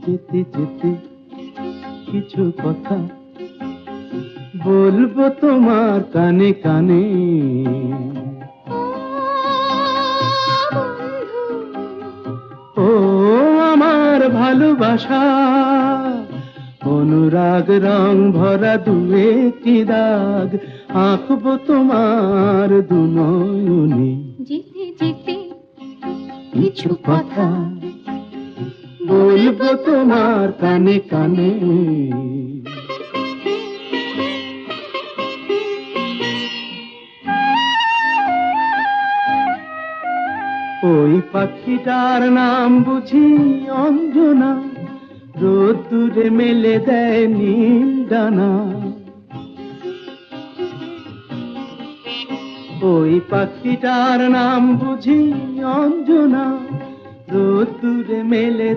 যেতে যেতে কিছু কথা বলবো তোমার কানে কানে। ও আমার ভালোবাসা, অনুরাগ রং ভরা দুয়েটি দাগ আঁকবো তোমার দুনয়নে। যেতে যেতে কিছু কথা বলবো তোমার কানে কানে। ওই পাখিটার নাম বুঝি অঞ্জনা, রোদ্দুরে মেলে দেয় নীল ডানা। ওই পাখিটার নাম বুঝি অঞ্জনা, রোদ্দুরে মেলে